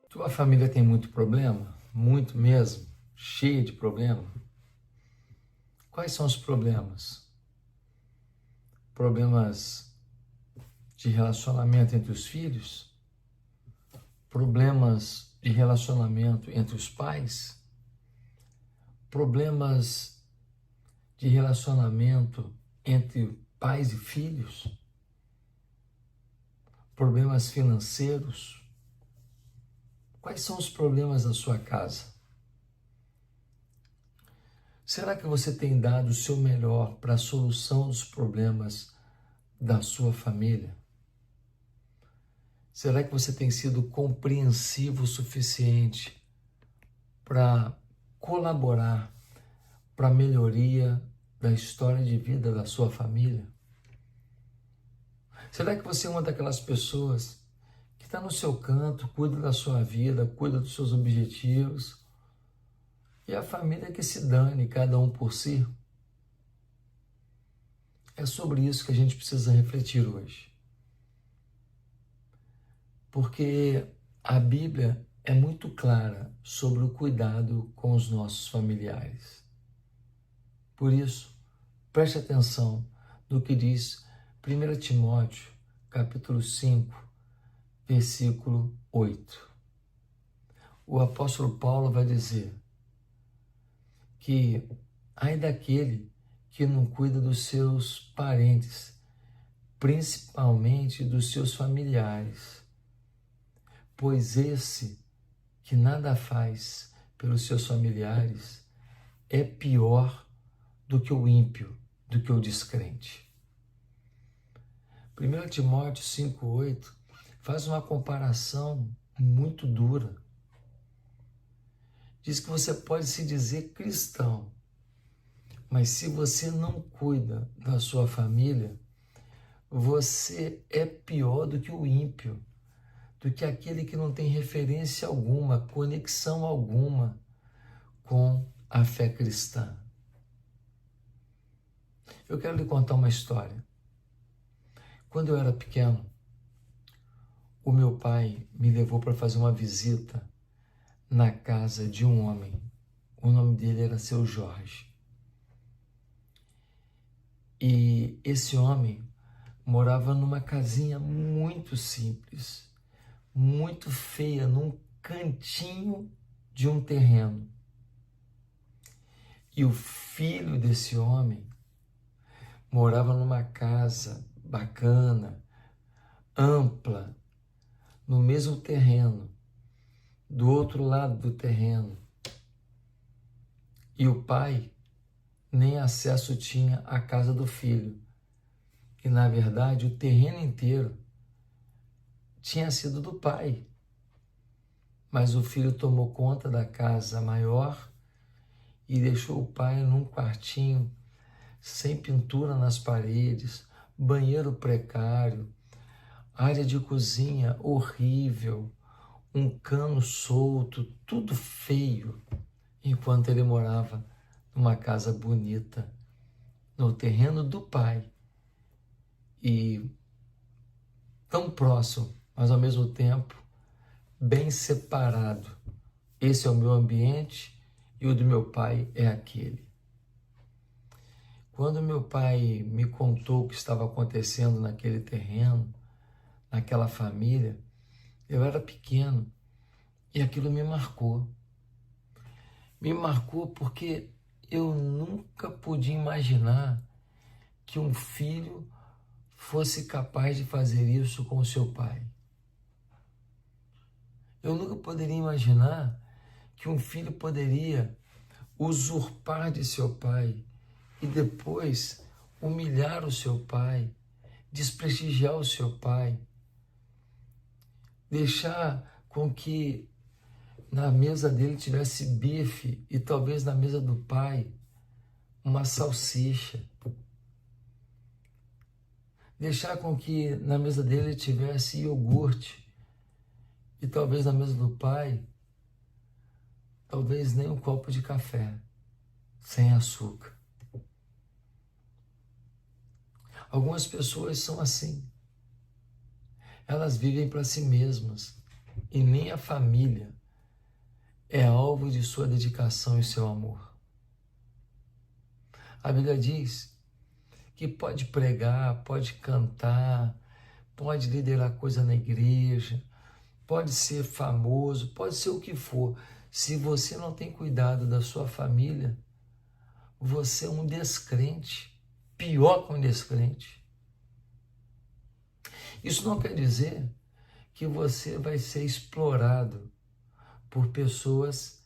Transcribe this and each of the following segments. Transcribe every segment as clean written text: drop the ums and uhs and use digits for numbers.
Tua família tem muito problema? Muito mesmo? Cheia de problema? Quais são os problemas? Problemas de relacionamento entre os filhos? Problemas de relacionamento entre os pais? Problemas de relacionamento entre pais e filhos? Problemas financeiros? Quais são os problemas da sua casa? Será que você tem dado o seu melhor para a solução dos problemas da sua família? Será que você tem sido compreensivo o suficiente para colaborar para a melhoria da história de vida da sua família? Será que você é uma daquelas pessoas que está no seu canto, cuida da sua vida, cuida dos seus objetivos, e a família que se dane, cada um por si? É sobre isso que a gente precisa refletir hoje. Porque a Bíblia é muito clara sobre o cuidado com os nossos familiares. Por isso, preste atenção no que diz 1 Timóteo, capítulo 5, versículo 8. O apóstolo Paulo vai dizer que ai daquele que não cuida dos seus parentes, principalmente dos seus familiares, pois esse que nada faz pelos seus familiares é pior do que o ímpio, do que o descrente. 1 Timóteo 5,8 faz uma comparação muito dura. Diz que você pode se dizer cristão, mas se você não cuida da sua família, você é pior do que o ímpio, do que aquele que não tem referência alguma, conexão alguma com a fé cristã. Eu quero lhe contar uma história. Quando eu era pequeno, o meu pai me levou para fazer uma visita na casa de um homem. O nome dele era Seu Jorge. E esse homem morava numa casinha muito simples, muito feia, num cantinho de um terreno. E o filho desse homem morava numa casa bacana, ampla, no mesmo terreno, do outro lado do terreno. E o pai nem acesso tinha à casa do filho. E, na verdade, o terreno inteiro tinha sido do pai. Mas o filho tomou conta da casa maior e deixou o pai num quartinho sem pintura nas paredes, banheiro precário, área de cozinha horrível, um cano solto, tudo feio, enquanto ele morava numa casa bonita, no terreno do pai, e tão próximo, mas ao mesmo tempo bem separado. Esse é o meu ambiente e o do meu pai é aquele. Quando meu pai me contou o que estava acontecendo naquele terreno, naquela família, eu era pequeno e aquilo me marcou. Me marcou porque eu nunca podia imaginar que um filho fosse capaz de fazer isso com o seu pai. Eu nunca poderia imaginar que um filho poderia usurpar de seu pai e depois humilhar o seu pai, desprestigiar o seu pai, deixar com que na mesa dele tivesse bife e talvez na mesa do pai uma salsicha. Deixar com que na mesa dele tivesse iogurte e talvez na mesa do pai, talvez nem um copo de café, sem açúcar. Algumas pessoas são assim. Elas vivem para si mesmas e nem a família é alvo de sua dedicação e seu amor. A Bíblia diz que pode pregar, pode cantar, pode liderar coisa na igreja, pode ser famoso, pode ser o que for. Se você não tem cuidado da sua família, você é um descrente, pior que um descrente. Isso não quer dizer que você vai ser explorado por pessoas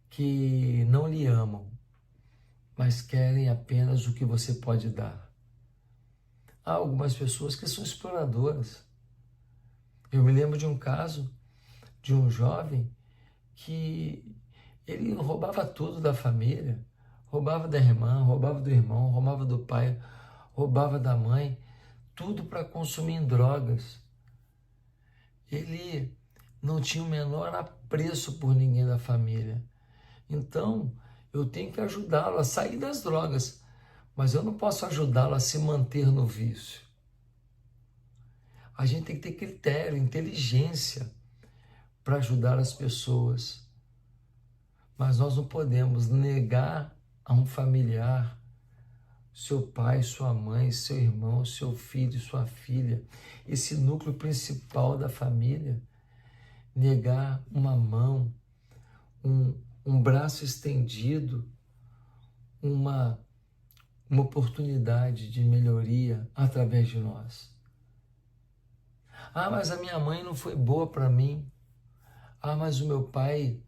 que não lhe amam, mas querem apenas o que você pode dar. Há algumas pessoas que são exploradoras. Eu me lembro de um caso de um jovem que ele roubava tudo da família, roubava da irmã, roubava do irmão, roubava do pai, roubava da mãe, tudo para consumir em drogas. Ele não tinha o menor apreço por ninguém da família. Então, eu tenho que ajudá-lo a sair das drogas, mas eu não posso ajudá-lo a se manter no vício. A gente tem que ter critério, inteligência para ajudar as pessoas. Mas nós não podemos negar a um familiar, seu pai, sua mãe, seu irmão, seu filho, sua filha, esse núcleo principal da família, negar uma mão, um braço estendido, uma oportunidade de melhoria através de nós. Ah, mas a minha mãe não foi boa para mim. Ah, mas o meu pai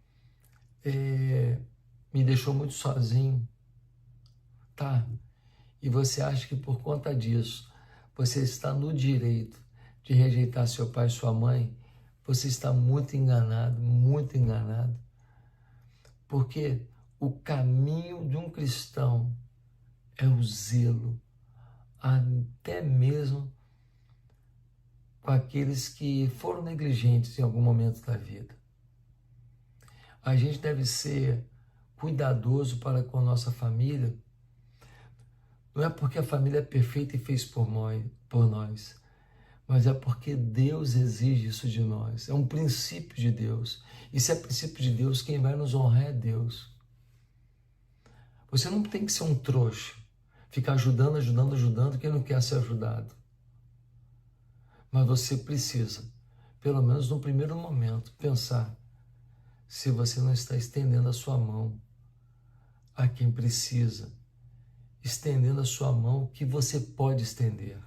me deixou muito sozinho. Tá, e você acha que por conta disso você está no direito de rejeitar seu pai e sua mãe? Você está muito enganado, muito enganado. Porque o caminho de um cristão é o zelo, até mesmo com aqueles que foram negligentes em algum momento da vida. A gente deve ser cuidadoso para com a nossa família. Não é porque a família é perfeita e fez por nós, mas é porque Deus exige isso de nós. É um princípio de Deus. E se é princípio de Deus, quem vai nos honrar é Deus. Você não tem que ser um trouxa, ficar ajudando quem não quer ser ajudado. Mas você precisa, pelo menos no primeiro momento, pensar se você não está estendendo a sua mão a quem precisa, estendendo a sua mão que você pode estender.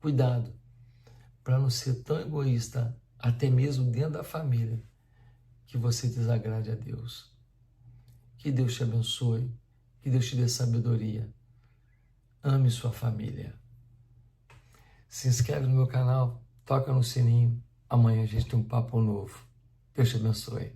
Cuidado, para não ser tão egoísta, até mesmo dentro da família, que você desagrade a Deus. Que Deus te abençoe, que Deus te dê sabedoria. Ame sua família. Se inscreve no meu canal, toca no sininho. Amanhã a gente tem um papo novo. Deus te abençoe.